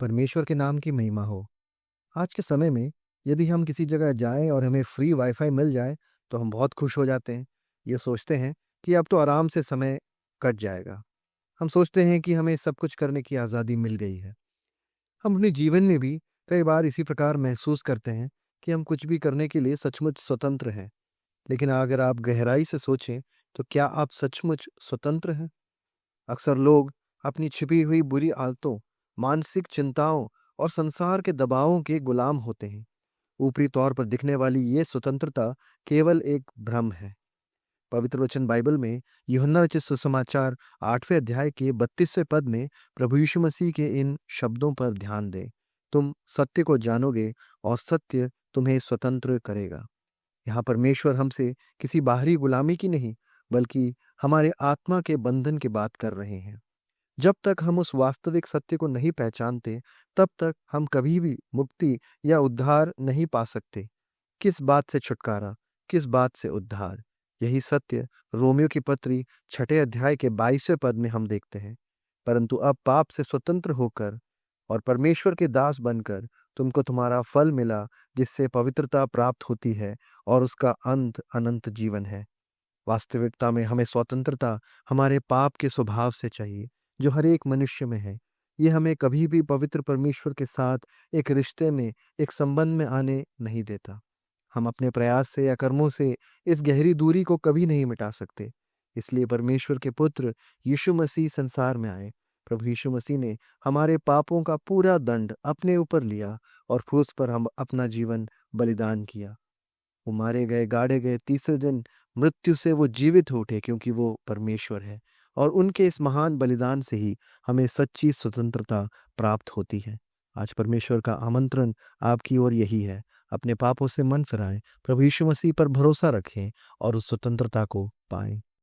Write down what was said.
परमेश्वर के नाम की महिमा हो। आज के समय में यदि हम किसी जगह जाएं और हमें फ्री वाईफाई मिल जाए तो हम बहुत खुश हो जाते हैं। ये सोचते हैं कि अब तो आराम से समय कट जाएगा। हम सोचते हैं कि हमें सब कुछ करने की आज़ादी मिल गई है। हम अपने जीवन में भी कई बार इसी प्रकार महसूस करते हैं कि हम कुछ भी करने के लिए सचमुच स्वतंत्र हैं। लेकिन अगर आप गहराई से सोचें तो क्या आप सचमुच स्वतंत्र हैं? अक्सर लोग अपनी छिपी हुई बुरी आदतों, मानसिक चिंताओं और संसार के दबावों के गुलाम होते हैं। ऊपरी तौर पर दिखने वाली ये स्वतंत्रता केवल एक भ्रम है। पवित्र वचन बाइबल में यूहन्ना रचित सुसमाचार 8वें अध्याय के 32वें पद में प्रभु यीशु मसीह के इन शब्दों पर ध्यान दें। तुम सत्य को जानोगे और सत्य तुम्हें स्वतंत्र करेगा। यहाँ परमेश्वर हमसे किसी बाहरी गुलामी की नहीं, बल्कि हमारे आत्मा के बंधन की बात कर रहे हैं। जब तक हम उस वास्तविक सत्य को नहीं पहचानते, तब तक हम कभी भी मुक्ति या उद्धार नहीं पा सकते। किस बात से छुटकारा, किस बात से उद्धार? यही सत्य रोमियो की पत्री 6 अध्याय के 22वें पद में हम देखते हैं। परंतु अब पाप से स्वतंत्र होकर और परमेश्वर के दास बनकर तुमको तुम्हारा फल मिला, जिससे पवित्रता प्राप्त होती है और उसका अंत अनंत जीवन है। वास्तविकता में हमें स्वतंत्रता हमारे पाप के स्वभाव से चाहिए, जो हर एक मनुष्य में है। ये हमें कभी भी पवित्र परमेश्वर के साथ एक रिश्ते में, एक संबंध में आने नहीं देता। हम अपने प्रयास से या कर्मों से इस गहरी दूरी को कभी नहीं मिटा सकते। इसलिए परमेश्वर के पुत्र यीशु मसीह संसार में आए। प्रभु यीशु मसीह ने हमारे पापों का पूरा दंड अपने ऊपर लिया और क्रूस पर हम अपना जीवन बलिदान किया। वो मारे गए, गाड़े गए, तीसरे दिन मृत्यु से वो जीवित हो उठे, क्योंकि वो परमेश्वर है। और उनके इस महान बलिदान से ही हमें सच्ची स्वतंत्रता प्राप्त होती है। आज परमेश्वर का आमंत्रण आपकी ओर यही है। अपने पापों से मन फिराएं, प्रभु यीशु मसीह पर भरोसा रखें और उस स्वतंत्रता को पाएं।